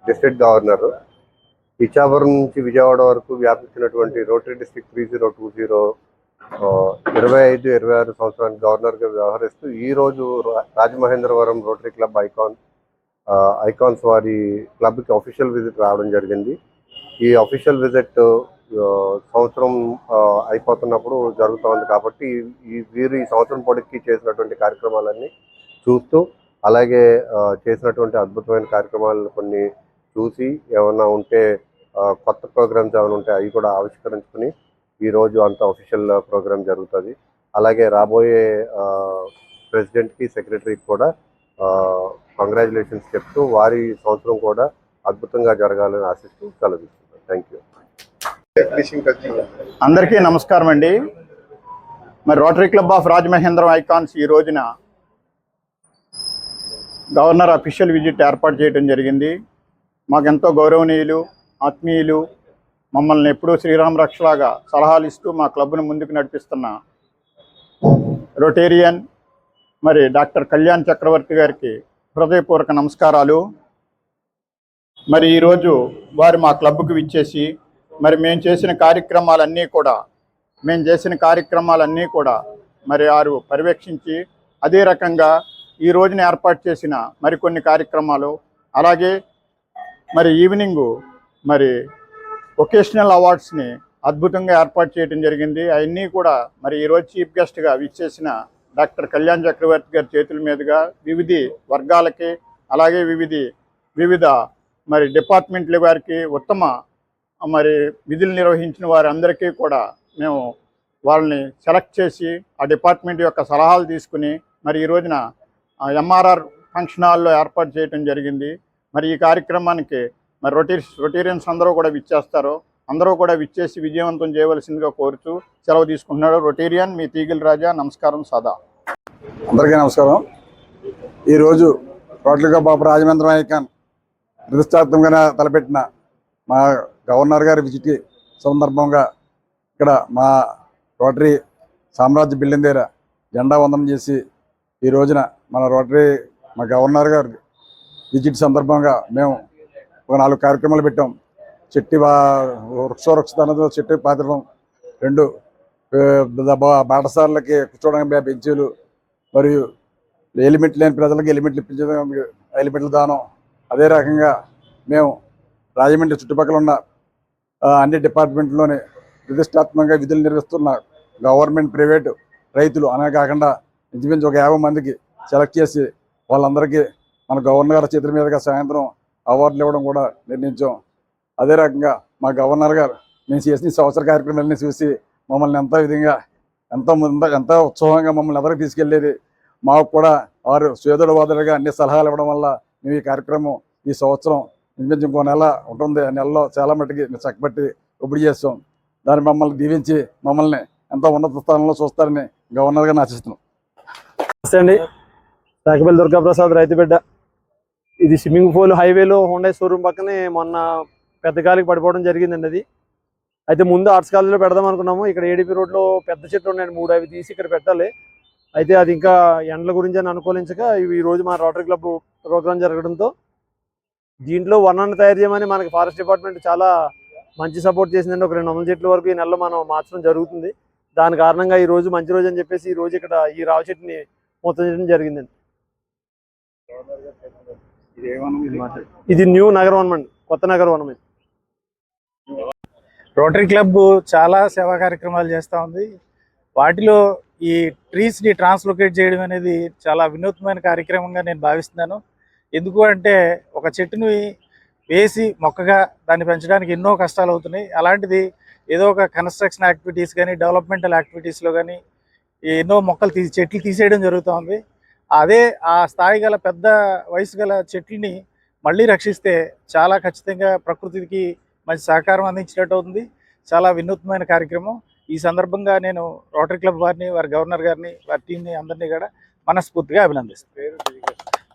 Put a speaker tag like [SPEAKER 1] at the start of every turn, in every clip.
[SPEAKER 1] District governor Ichchapuram నుంచి విజయవాడ వరకు వ్యాపించినటువంటి rotary district 3020 25-26 సంవత్సరానికి గవర్నర్గా వ్యవహరిస్తూ ఈరోజు రాజమహేంద్రవరం రోటరీ క్లబ్ ఐకాన్స్ వారి క్లబ్కి అఫీషియల్ విజిట్ రావడం జరిగింది. ఈ అఫీషియల్ విజిట్ సంవత్సరం అయిపోతున్నప్పుడు జరుగుతోంది కాబట్టి వీరు ఈ సంవత్సరం పొడికి చేసినటువంటి కార్యక్రమాలన్నీ చూస్తూ అలాగే చేసినటువంటి అద్భుతమైన కార్యక్రమాలను కొన్ని చూసి ఏమన్నా ఉంటే కొత్త ప్రోగ్రామ్స్ ఏమైనా ఉంటే అవి కూడా ఆవిష్కరించుకుని ఈరోజు అంత అఫీషియల్ ప్రోగ్రామ్ జరుగుతుంది. అలాగే రాబోయే ప్రెసిడెంట్కి సెక్రటరీకి కూడా కంగ్రాచులేషన్స్ చెప్తూ వారి సంవత్సరం కూడా అద్భుతంగా జరగాలని ఆశిస్తూ సెలవిస్తున్నాను. Thank you.
[SPEAKER 2] అందరికీ నమస్కారం అండి. మరి rotary club of Rajamahendram icons ఈ రోజున గవర్నర్ అఫీషియల్ విజిట్ ఏర్పాటు చేయడం జరిగింది. మాకెంతో గౌరవనీయులు, ఆత్మీయులు, మమ్మల్ని ఎప్పుడూ శ్రీరామ రక్షలాగా సలహాలు ఇస్తూ మా క్లబ్ను ముందుకు నడిపిస్తున్న రొటేరియన్ మరి డాక్టర్ కళ్యాణ్ చక్రవర్తి గారికి హృదయపూర్వక నమస్కారాలు. మరి ఈరోజు వారు మా క్లబ్కు విచ్చేసి మరి మేము చేసిన కార్యక్రమాలన్నీ కూడా మరి వారు పర్యవేక్షించి అదే రకంగా ఈ రోజున ఏర్పాటు చేసిన మరికొన్ని కార్యక్రమాలు, అలాగే మరి ఈవినింగు మరి ఒకేషనల్ అవార్డ్స్ని అద్భుతంగా ఏర్పాటు చేయడం జరిగింది. అవన్నీ కూడా మరి ఈరోజు చీఫ్ గెస్ట్గా విచ్చేసిన డాక్టర్ కళ్యాణ్ చక్రవర్తి గారి చేతుల మీదుగా వివిధ వర్గాలకి అలాగే వివిధ మరి డిపార్ట్మెంట్ల వారికి ఉత్తమ మరి విధులు నిర్వహించిన వారందరికీ కూడా మేము వాళ్ళని సెలెక్ట్ చేసి ఆ డిపార్ట్మెంట్ యొక్క సలహాలు తీసుకుని మరి ఈ రోజున ఎంఆర్ఆర్ ఫంక్షన్ హాల్లో ఏర్పాటు చేయడం జరిగింది. మరి ఈ కార్యక్రమానికి మరి రొటేరియన్స్ అందరూ కూడా విచ్చేస్తారు. అందరూ కూడా విచ్చేసి విజయవంతం చేయవలసిందిగా కోరుతూ సెలవు తీసుకుంటున్నాడు. రొటేరియన్ మీ తీగిల రాజా. నమస్కారం. సదా.
[SPEAKER 3] అందరికీ నమస్కారం. ఈరోజు rotary club of Rajamahendram icon ప్రతిష్టాత్మకంగా తలపెట్టిన మా గవర్నర్ గారి విజిట్ సందర్భంగా ఇక్కడ మా రోటరీ సామ్రాజ్య బిల్డింగ్ దగ్గర జెండా వందనం చేసి ఈ రోజున మా గవర్నర్ గారి విజిట్ సందర్భంగా మేము ఒక 4 కార్యక్రమాలు పెట్టాం. వృక్షోరక్షణ చెట్టు పాత్రడం, 2 బాటసార్లకి కూర్చోవడానికి బెంచీలు, మరియు ఎలిమెంట్ లేని ప్రజలకు ఎలిమెంట్లు ఇప్పించడం, ఎలిమెంట్ల దానం. అదే రకంగా మేము రాజమండ్రి చుట్టుపక్కల ఉన్న అన్ని డిపార్ట్మెంట్లోని ప్రతిష్టాత్మకంగా విధులు నిర్వహిస్తున్న గవర్నమెంట్, ప్రైవేటు, రైతులు అనే కాకుండా ఇంచుమించు ఒక 50 మందికి సెలెక్ట్ చేసి వాళ్ళందరికీ మన గవర్నర్ గారి చేతుల మీదుగా సాయంత్రం అవార్డులు ఇవ్వడం కూడా నిర్ణయించాం. అదే రకంగా మా గవర్నర్ గారు మేము చేసిన సంవత్సర కార్యక్రమాలన్నీ చూసి మమ్మల్ని ఎంతో ఉత్సాహంగా మమ్మల్ని ఎదరికి తీసుకెళ్లేది. మాకు కూడా వారు స్వేదుడు వాదులుగా అన్ని సలహాలు ఇవ్వడం వల్ల మేము ఈ కార్యక్రమం ఈ సంవత్సరం ఇంచుమించు ఇంకో నెల ఉంటుంది. ఆ నెలలో చాలా మట్టుకి చక్కబట్టి ఒప్పుడు చేస్తాం. దాన్ని మమ్మల్ని దీవించి మమ్మల్ని ఎంతో ఉన్నత స్థానంలో చూస్తారని గవర్నర్ గారిని ఆశిస్తున్నాం.
[SPEAKER 4] నమస్తే అండి. రాకపల్లి దుర్గాప్రసాద్, రైతుబిడ్డ. ఇది స్విమ్మింగ్ పూల్ హైవేలో హోండా షోరూమ్ పక్కనే మొన్న పెద్ద గాలికి పడిపోవడం జరిగిందండి. అది అయితే ముందు ఆర్ట్స్ కాలేజీలో పెడదాం అనుకున్నాము. ఇక్కడ ఏడీపీ రోడ్లో పెద్ద చెట్లు ఉన్నాయండి, 3 అవి తీసి ఇక్కడ పెట్టాలి. అయితే అది ఇంకా ఎండల గురించి అని అనుకూలించక ఈ రోజు మా రోటరీ క్లబ్ ప్రోగ్రాం జరగడంతో దీంట్లో వనాన్ని తయారు చేయమని మనకి ఫారెస్ట్ డిపార్ట్మెంట్ చాలా మంచి సపోర్ట్ చేసిందండి. ఒక 200 చెట్ల వరకు ఈ నెలలో మనం మార్చడం జరుగుతుంది. దాని కారణంగా ఈ రోజు మంచి రోజు అని చెప్పేసి ఈ రోజు ఇక్కడ ఈ రావి చెట్టుని మొత్తం చేయడం జరిగిందండి. ఇది న్యూ నగర వనం అండి, కొత్త నగర వనం.
[SPEAKER 5] రోటరీ క్లబ్ చాలా సేవా కార్యక్రమాలు చేస్తూ ఉంది. వాటిలో ఈ ట్రీస్ని ట్రాన్స్లొకేట్ చేయడం అనేది చాలా వినూత్నమైన కార్యక్రమంగా నేను భావిస్తున్నాను. ఎందుకు అంటే ఒక చెట్టుని వేసి మొక్కగా దాన్ని పెంచడానికి ఎన్నో కష్టాలు అవుతున్నాయి. అలాంటిది ఏదో ఒక కన్స్ట్రక్షన్ యాక్టివిటీస్ కానీ డెవలప్మెంటల్ యాక్టివిటీస్లో కానీ ఎన్నో చెట్లు తీసేయడం జరుగుతుంది. అదే ఆ స్థాయి గల పెద్ద వయసు గల చెట్లని మళ్ళీ రక్షిస్తే చాలా ఖచ్చితంగా ప్రకృతికి మంచి సహకారం అందించినట్టు అవుతుంది. చాలా వినూత్నమైన కార్యక్రమం. ఈ సందర్భంగా నేను రోటరీ క్లబ్ వారిని, వారి గవర్నర్ గారిని, వారి టీంని అందరినీ కూడా మనస్ఫూర్తిగా అభినందిస్తాను.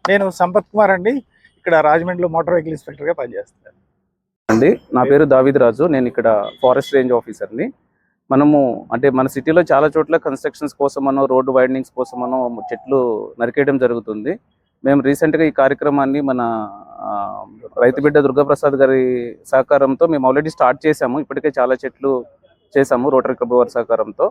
[SPEAKER 5] నేను సంపత్ కుమార్ అండి, ఇక్కడ రాజమండ్రిలో మోటార్ వెహికల్ ఇన్స్పెక్టర్గా పనిచేస్తున్నాను
[SPEAKER 6] అండి. నా పేరు దావిద్ రాజు, నేను ఇక్కడ ఫారెస్ట్ రేంజ్ ఆఫీసర్ని. మనము అంటే మన సిటీలో చాలా చోట్ల కన్స్ట్రక్షన్స్ కోసమనో రోడ్డు వైడనింగ్స్ కోసమనో చెట్లు నరికేయడం జరుగుతుంది. మేము రీసెంట్గా ఈ కార్యక్రమాన్ని మన రైతు బిడ్డ దుర్గాప్రసాద్ గారి సహకారంతో మేము ఆల్రెడీ స్టార్ట్ చేసాము. ఇప్పటికే చాలా చెట్లు చేసాము రోటరీ క్లబ్ వారి సహకారంతో.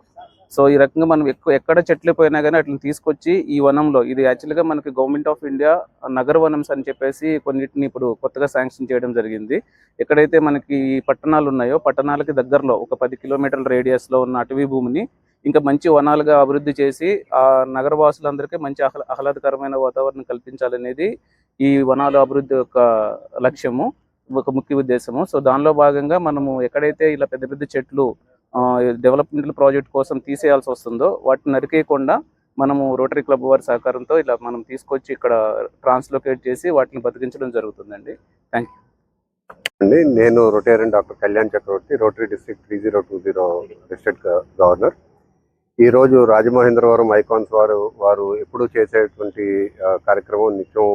[SPEAKER 6] సో ఈ రకంగా మనం ఎక్కడ చెట్లు పోయినా కానీ అట్లా తీసుకొచ్చి ఈ వనంలో, ఇది యాక్చువల్గా మనకి గవర్నమెంట్ ఆఫ్ ఇండియా నగర వనమ్స్ అని చెప్పేసి కొన్నిటిని ఇప్పుడు కొత్తగా శాంక్షన్ చేయడం జరిగింది. ఎక్కడైతే మనకి ఈ పట్టణాలు ఉన్నాయో పట్టణాలకి దగ్గరలో ఒక 10 కిలోమీటర్ల రేడియస్లో ఉన్న అటవీ భూమిని ఇంకా మంచి వనాలుగా అభివృద్ధి చేసి ఆ నగరవాసులందరికీ మంచి ఆహ్లాదకరమైన వాతావరణం కల్పించాలనేది ఈ వనాల అభివృద్ధి యొక్క లక్ష్యము, ఒక ముఖ్య ఉద్దేశము. సో దానిలో భాగంగా మనము ఎక్కడైతే ఇలా పెద్ద పెద్ద చెట్లు డెవలప్మెంటల్ ప్రాజెక్ట్ కోసం తీసేయాల్సి వస్తుందో వాటిని నరికేయకుండా మనము రోటరీ క్లబ్ వారి సహకారంతో ఇలా మనం తీసుకొచ్చి ఇక్కడ ట్రాన్స్లోకేట్ చేసి వాటిని బతికించడం జరుగుతుందండి. Thank you.
[SPEAKER 1] నేను Rotarian doctor Kalyan Chakravarthi, Rotary district 3020 district governor. ఈరోజు రాజమహేంద్రవరం ఐకాన్స్ వారు ఎప్పుడు చేసేటువంటి కార్యక్రమం నిత్యం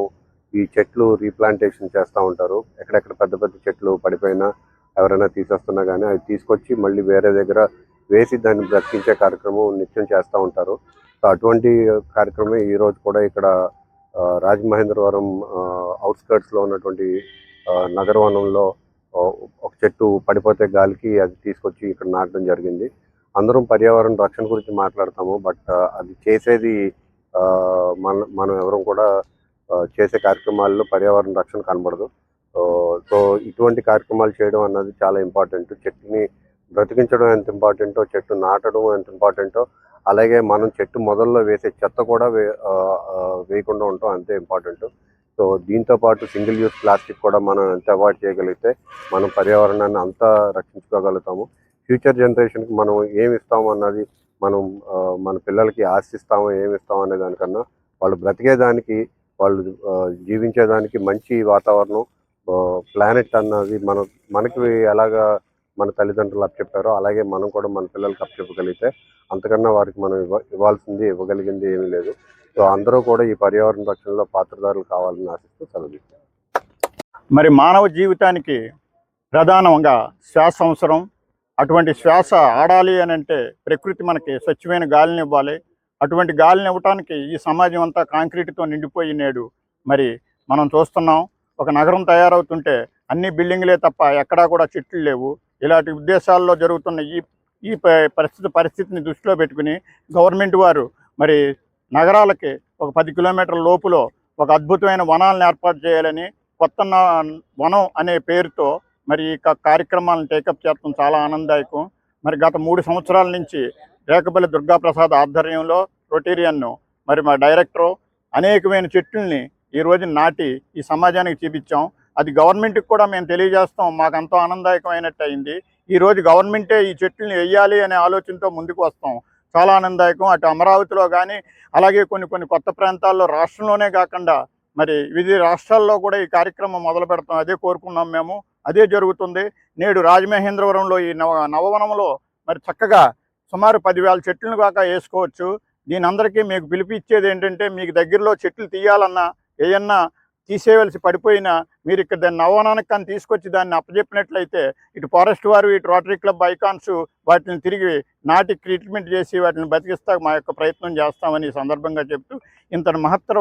[SPEAKER 1] ఈ చెట్లు రీప్లాంటేషన్ చేస్తూ ఉంటారు. ఎక్కడెక్కడ పెద్ద పెద్ద చెట్లు పడిపోయినా ఎవరైనా తీసేస్తున్నా కానీ అవి తీసుకొచ్చి మళ్ళీ వేరే దగ్గర వేసి దాన్ని బ్రతికించే కార్యక్రమం నిత్యం చేస్తూ ఉంటారు. సో అటువంటి కార్యక్రమం ఈరోజు కూడా ఇక్కడ రాజమహేంద్రవరం అవుట్స్కర్ట్స్లో ఉన్నటువంటి నగరవనంలో ఒక చెట్టు పడిపోతే గాలికి అది తీసుకొచ్చి ఇక్కడ నాటడం జరిగింది. అందరం పర్యావరణ రక్షణ గురించి మాట్లాడతాము, బట్ అది చేసేది మనం ఎవరం కూడా చేసే కార్యక్రమాల్లో పర్యావరణ రక్షణ కనబడదు. సో ఇటువంటి కార్యక్రమాలు చేయడం అన్నది చాలా ఇంపార్టెంట్. చెట్టుని బ్రతికించడం ఎంత ఇంపార్టెంటో, చెట్టు నాటడం ఎంత ఇంపార్టెంటో, అలాగే మనం చెట్టు మొదల్లో వేసే చెత్త కూడా వేయకుండా ఉండటం అంతే ఇంపార్టెంట్. సో దీంతో పాటు సింగిల్ యూజ్ ప్లాస్టిక్ కూడా మనం ఎంత అవాయిడ్ చేయగలిగితే మనం పర్యావరణాన్ని అంతా రక్షించుకోగలుగుతాము. ఫ్యూచర్ జనరేషన్కి మనం ఏమి ఇస్తాము అన్నది, మనం మన పిల్లలకి ఆశిస్తామో ఏమి ఇస్తాము అనే దానికన్నా వాళ్ళు బ్రతికేదానికి, వాళ్ళు జీవించేదానికి మంచి వాతావరణం, ప్లానెట్ అన్నది మనకి ఎలాగా మన తల్లిదండ్రులు అప్పచెప్పారో అలాగే మనం కూడా మన పిల్లలకి అప్పచెప్పగలిగితే అంతకన్నా వారికి మనం ఇవ్వగలిగింది ఏమీ లేదు. సో అందరూ కూడా ఈ పర్యావరణ రక్షణలో పాత్రదారులు కావాలని ఆశిస్తూ సెలవు.
[SPEAKER 2] మరి మానవ జీవితానికి ప్రధానంగా శ్వాస అవసరం. అటువంటి శ్వాస ఆడాలి అని అంటే ప్రకృతి మనకి స్వచ్ఛమైన గాలిని ఇవ్వాలి. అటువంటి గాలిని ఇవ్వటానికి ఈ సమాజం అంతా కాంక్రీట్తో నిండిపోయి నేడు మరి మనం చూస్తున్నాం. ఒక నగరం తయారవుతుంటే అన్ని బిల్డింగ్లే తప్ప ఎక్కడా కూడా చెట్లు లేవు. ఇలాంటి ఉద్దేశాల్లో జరుగుతున్న ఈ పరిస్థితిని దృష్టిలో పెట్టుకుని గవర్నమెంట్ వారు మరి నగరాలకి ఒక 10 కిలోమీటర్ల లోపులో ఒక అద్భుతమైన వనాలను ఏర్పాటు చేయాలని కొత్త వనం అనే పేరుతో మరి ఈ కార్యక్రమాలను టేకప్ చేయడం చాలా ఆనందదాయకం. మరి గత 3 సంవత్సరాల నుంచి రేకపల్లి దుర్గాప్రసాద్ ఆధ్వర్యంలో రొటేరియన్ను మరి మా డైరెక్టరు అనేకమైన చెట్లని ఈ రోజు నాటి ఈ సమాజానికి చూపించాం. అది గవర్నమెంట్కి కూడా మేము తెలియజేస్తాం. మాకు ఎంతో ఆనందదాయకమైనట్టు అయింది. ఈరోజు గవర్నమెంటే ఈ చెట్లని వేయాలి అనే ఆలోచనతో ముందుకు వస్తాం. చాలా ఆనందదాయకం. అటు అమరావతిలో కానీ అలాగే కొన్ని కొత్త ప్రాంతాల్లో రాష్ట్రంలోనే కాకుండా మరి వివిధ రాష్ట్రాల్లో కూడా ఈ కార్యక్రమం మొదలు పెడతాం. అదే కోరుకున్నాం మేము, అదే జరుగుతుంది. నేడు రాజమహేంద్రవరంలో ఈ నవవనంలో మరి చక్కగా సుమారు 10,000 చెట్లను కాక వేసుకోవచ్చు. దీని అందరికీ మీకు పిలిపిచ్చేది ఏంటంటే, మీకు దగ్గరలో చెట్లు తీయాలన్నా ఏమన్నా తీసేయవలసి పడిపోయినా మీరు ఇక్కడ దాన్ని నవవనానికి కానీ తీసుకొచ్చి దాన్ని అప్పచెప్పినట్లయితే ఇటు ఫారెస్ట్ వారు, ఇటు రోటరీ క్లబ్ ఐకాన్స్ వాటిని తిరిగి నాటి ట్రీట్మెంట్ చేసి వాటిని బతికిస్తా మా యొక్క ప్రయత్నం చేస్తామని ఈ సందర్భంగా చెప్తూ, ఇంత మహత్తర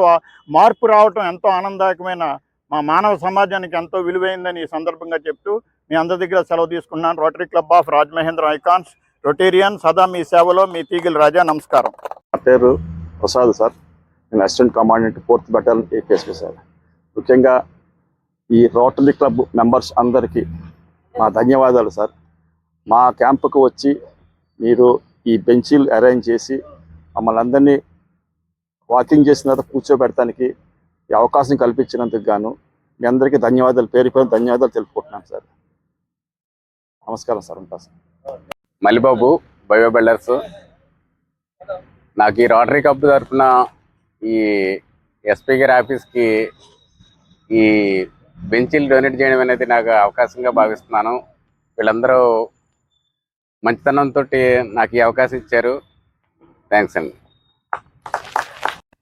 [SPEAKER 2] మార్పు రావటం ఎంతో ఆనందదాయకమైన, మా మానవ సమాజానికి ఎంతో విలువైందని ఈ సందర్భంగా చెప్తూ మీ అందరి దగ్గర సెలవు తీసుకున్నాను. Rotary club of Rajamahendra icons, Rotarian, సదా మీ సేవలో, మీ తీగిల రాజా. నమస్కారం.
[SPEAKER 7] నా పేరు ప్రసాద్ సార్. నేను assistant commandant 4th battalion APSP sir. ముఖ్యంగా ఈ రోటరీ క్లబ్ మెంబర్స్ అందరికీ మా ధన్యవాదాలు సార్. మా క్యాంపుకు వచ్చి మీరు ఈ బెంచీలు అరేంజ్ చేసి మమ్మల్ని అందరినీ వాకింగ్ చేసిన తర్వాత కూర్చోబెడటానికి ఈ అవకాశం కల్పించినందుకు గాను మీ అందరికీ ధన్యవాదాలు, పేరు ధన్యవాదాలు తెలుపుకుంటున్నాను సార్. నమస్కారం సార్. ఉంటా సార్.
[SPEAKER 8] Mallibabu, bio builders. నాకు ఈ రోటరీ క్లబ్ తరఫున ఈ ఎస్పీ గారి ఆఫీస్కి ఈ బెంచీలు డొనేట్ చేయడం అనేది నాకు అవకాశంగా భావిస్తున్నాను. వీళ్ళందరూ మంచితనంతో నాకు ఈ అవకాశం ఇచ్చారు. థ్యాంక్స్ అండి.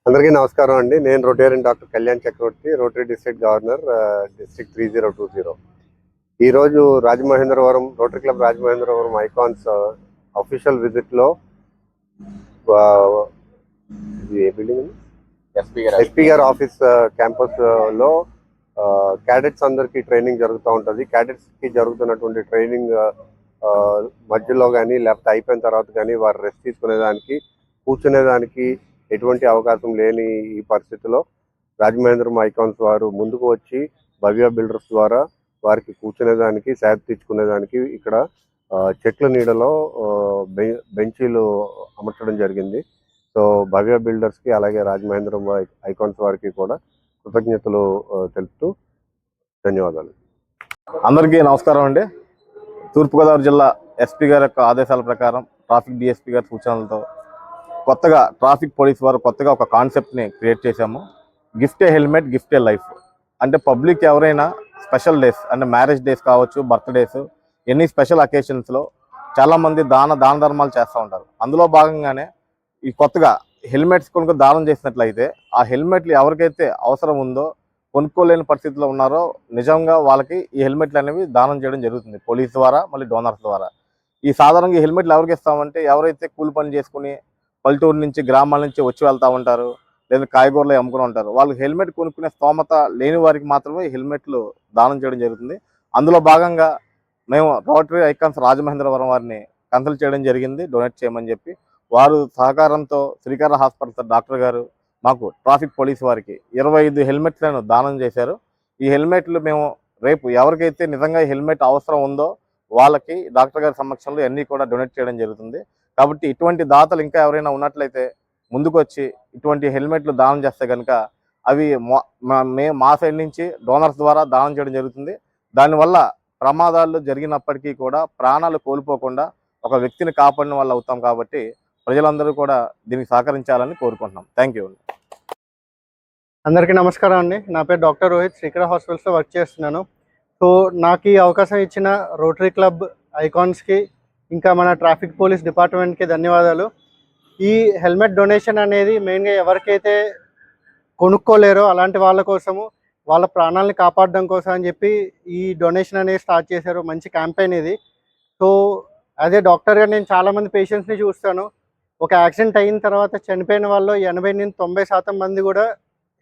[SPEAKER 1] అందరికీ నమస్కారం అండి. నేను Rotarian doctor Kalyan Chakravarthi, Rotary district governor, district 3020. ఈరోజు Rajamahendravaram Rotary club Rajamahendravaram icons official విజిట్లో ఏ బిల్డింగ్, ఎస్పీ గారి ఆఫీస్ క్యాంపస్లో క్యాడెట్స్ అందరికీ ట్రైనింగ్ జరుగుతూ ఉంటుంది. క్యాడెట్స్కి జరుగుతున్నటువంటి ట్రైనింగ్ మధ్యలో కానీ లేకపోతే అయిపోయిన తర్వాత కానీ వారు రెస్ట్ తీసుకునేదానికి, కూర్చునేదానికి ఎటువంటి అవకాశం లేని ఈ పరిస్థితిలో రాజమహేంద్రం ఐకాన్స్ వారు ముందుకు వచ్చి భవ్య బిల్డర్స్ ద్వారా వారికి కూర్చునేదానికి, సేద తీర్చుకునేదానికి ఇక్కడ చెట్ల నీడలో బెంచీలు అమర్చడం జరిగింది. సో భవ్య బిల్డర్స్కి అలాగే రాజమహేంద్రం ఐకాన్స్ వారికి కూడా కృతజ్ఞతలు తెలుపుతూ ధన్యవాదాలు.
[SPEAKER 9] అందరికీ నమస్కారం అండి. తూర్పుగోదావరి జిల్లా ఎస్పీ గారి యొక్క ఆదేశాల ప్రకారం ట్రాఫిక్ డిఎస్పీ గారి సూచనలతో కొత్తగా ట్రాఫిక్ పోలీస్ వారు కొత్తగా ఒక కాన్సెప్ట్ని క్రియేట్ చేశాము. Gift a helmet, gift A life. అంటే పబ్లిక్ ఎవరైనా స్పెషల్ డేస్ అంటే మ్యారేజ్ డేస్ కావచ్చు, బర్త్డేస్, ఎన్ని స్పెషల్ అకేషన్స్లో చాలామంది దాన ధర్మాలు చేస్తూ ఉంటారు. అందులో భాగంగానే ఈ కొత్తగా హెల్మెట్స్ కొనుక్కు దానం చేసినట్లయితే ఆ హెల్మెట్లు ఎవరికైతే అవసరం ఉందో, కొనుక్కోలేని పరిస్థితిలో ఉన్నారో నిజంగా వాళ్ళకి ఈ హెల్మెట్లు అనేవి దానం చేయడం జరుగుతుంది పోలీస్ ద్వారా, మళ్ళీ డోనర్స్ ద్వారా. ఈ సాధారణంగా ఈ హెల్మెట్లు ఎవరికి ఇస్తామంటే ఎవరైతే కూలి పని చేసుకుని పల్లెటూరు నుంచి, గ్రామాల నుంచి వచ్చి వెళ్తూ ఉంటారు, లేదా కాయగూరలు అమ్ముకుని ఉంటారు, వాళ్ళకి హెల్మెట్ కొనుక్కునే స్తోమత లేని వారికి మాత్రమే హెల్మెట్లు దానం చేయడం జరుగుతుంది. అందులో భాగంగా మేము రోటరీ ఐకాన్స్ రాజమహేంద్రవరం వారిని కన్సల్ట్ చేయడం జరిగింది డొనేట్ చేయమని చెప్పి. వారు సహకారంతో శ్రీకార హాస్పిటల్ డాక్టర్ గారు మాకు ట్రాఫిక్ పోలీస్ వారికి 25 హెల్మెట్లను దానం చేశారు. ఈ హెల్మెట్లు మేము రేపు ఎవరికైతే నిజంగా హెల్మెట్ అవసరం ఉందో వాళ్ళకి డాక్టర్ గారి సమక్షంలో అన్నీ కూడా డొనేట్ చేయడం జరుగుతుంది. కాబట్టి ఇటువంటి దాతలు ఇంకా ఎవరైనా ఉన్నట్లయితే ముందుకు వచ్చి ఇటువంటి హెల్మెట్లు దానం చేస్తే కనుక అవి మా సైడ్ నుంచి డోనర్స్ ద్వారా దానం చేయడం జరుగుతుంది. దానివల్ల ప్రమాదాలు జరిగినప్పటికీ కూడా ప్రాణాలు కోల్పోకుండా ఒక వ్యక్తిని కాపాడిన వాళ్ళు అవుతాం. కాబట్టి ప్రజలందరూ కూడా దీనికి సహకరించాలని కోరుకుంటున్నాం. Thank you.
[SPEAKER 10] అందరికీ నమస్కారం అండి. నా పేరు డాక్టర్ రోహిత్, శ్రీకర హాస్పిటల్స్లో వర్క్ చేస్తున్నాను. సో నాకు ఈ అవకాశం ఇచ్చిన రోటరీ క్లబ్ ఐకాన్స్కి, ఇంకా మన ట్రాఫిక్ పోలీస్ డిపార్ట్మెంట్కి ధన్యవాదాలు. ఈ హెల్మెట్ డొనేషన్ అనేది మెయిన్గా ఎవరికైతే కొనుక్కోలేరో అలాంటి వాళ్ళ కోసము, వాళ్ళ ప్రాణాలని కాపాడడం కోసం అని చెప్పి ఈ డొనేషన్ అనేది స్టార్ట్ చేశారు. మంచి క్యాంపెయిన్ ఇది. సో అదే డాక్టర్గా నేను చాలామంది పేషెంట్స్ని చూస్తాను. ఒక యాక్సిడెంట్ అయిన తర్వాత చనిపోయిన వాళ్ళు 80-90% మంది కూడా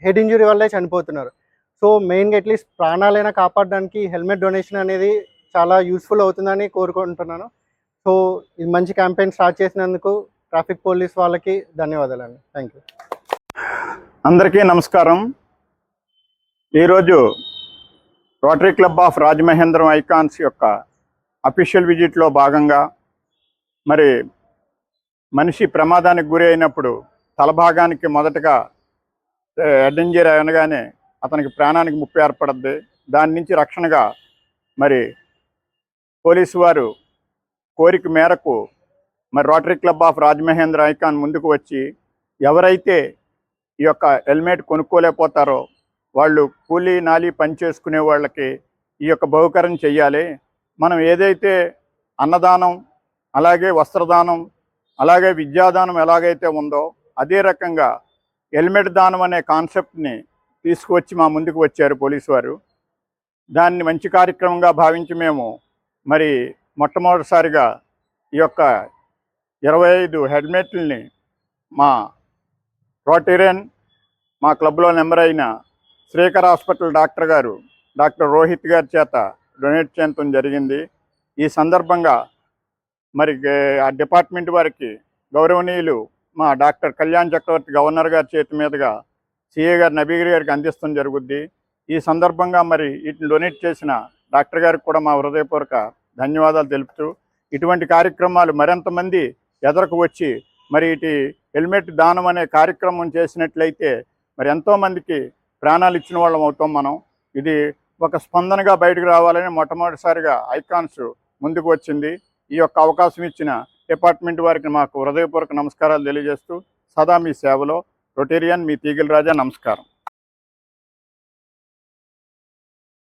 [SPEAKER 10] హెడ్ ఇంజురీ వల్లే చనిపోతున్నారు. సో మెయిన్గా అట్లీస్ట్ ప్రాణాలైనా కాపాడడానికి హెల్మెట్ డొనేషన్ అనేది చాలా యూస్ఫుల్ అవుతుందని కోరుకుంటున్నాను. సో ఇది మంచి క్యాంపెయిన్ స్టార్ట్ చేసినందుకు ట్రాఫిక్ పోలీస్ వాళ్ళకి ధన్యవాదాలండి. Thank you.
[SPEAKER 2] అందరికీ నమస్కారం. ఈరోజు rotary club of Rajamahendram icons యొక్క అఫీషియల్ విజిట్లో భాగంగా మరి మనిషి ప్రమాదానికి గురి అయినప్పుడు తలభాగానికి మొదటగా హెడ్ ఇంజరీ అనగానే అతనికి ప్రాణానికి ముప్పు ఏర్పడుద్ది. దాని నుంచి రక్షణగా మరి పోలీసు వారు కోరిక మేరకు మరి rotary club of Rajamahendra icon ముందుకు వచ్చి ఎవరైతే ఈ యొక్క హెల్మెట్ కొనుక్కోలేకపోతారో వాళ్ళు కూలీ నాలి పని చేసుకునే వాళ్ళకి ఈ యొక్క బహుకరణ చెయ్యాలి. మనం ఏదైతే అన్నదానం, అలాగే వస్త్రదానం, అలాగే విద్యాదానం ఎలాగైతే ఉందో అదే రకంగా హెల్మెట్ దానం అనే కాన్సెప్ట్ని తీసుకువచ్చి మా ముందుకు వచ్చారు పోలీసు వారు. దాన్ని మంచి కార్యక్రమంగా భావించి మేము మరి మొట్టమొదటిసారిగా ఈ యొక్క 25 హెల్మెట్లని మా రోటేరియన్, మా క్లబ్లో నెంబర్ అయిన శ్రీకర్ హాస్పిటల్ డాక్టర్ గారు డాక్టర్ రోహిత్ గారి చేత డొనేట్ చేయడం జరిగింది. ఈ సందర్భంగా మరి ఆ డిపార్ట్మెంట్ వారికి గౌరవనీయులు మా డాక్టర్ కళ్యాణ్ చక్రవర్తి గవర్నర్ గారి చేతి మీదుగా సిఏ గారు నబీగిరి గారికి అందిస్తాం జరుగుద్ది. ఈ సందర్భంగా మరి వీటిని డొనేట్ చేసిన డాక్టర్ గారికి కూడా మా హృదయపూర్వక ధన్యవాదాలు తెలుపుతూ ఇటువంటి కార్యక్రమాలు మరింతమంది ఎదరకు వచ్చి మరి ఇటు హెల్మెట్ దానం అనే కార్యక్రమం చేసినట్లయితే మరి ఎంతోమందికి ప్రాణాలు ఇచ్చిన వాళ్ళం అవుతాం మనం. ఇది ఒక స్పందనగా బయటకు రావాలని మొట్టమొదటిసారిగా ఐకాన్స్ ముందుకు వచ్చింది. ఈ యొక్క అవకాశం ఇచ్చిన డిపార్ట్మెంట్ వారికి మాకు హృదయపూర్వక నమస్కారాలు తెలియజేస్తూ సదా మీ సేవలో రొటేరియన్ మీ తీగల రాజా. నమస్కారం.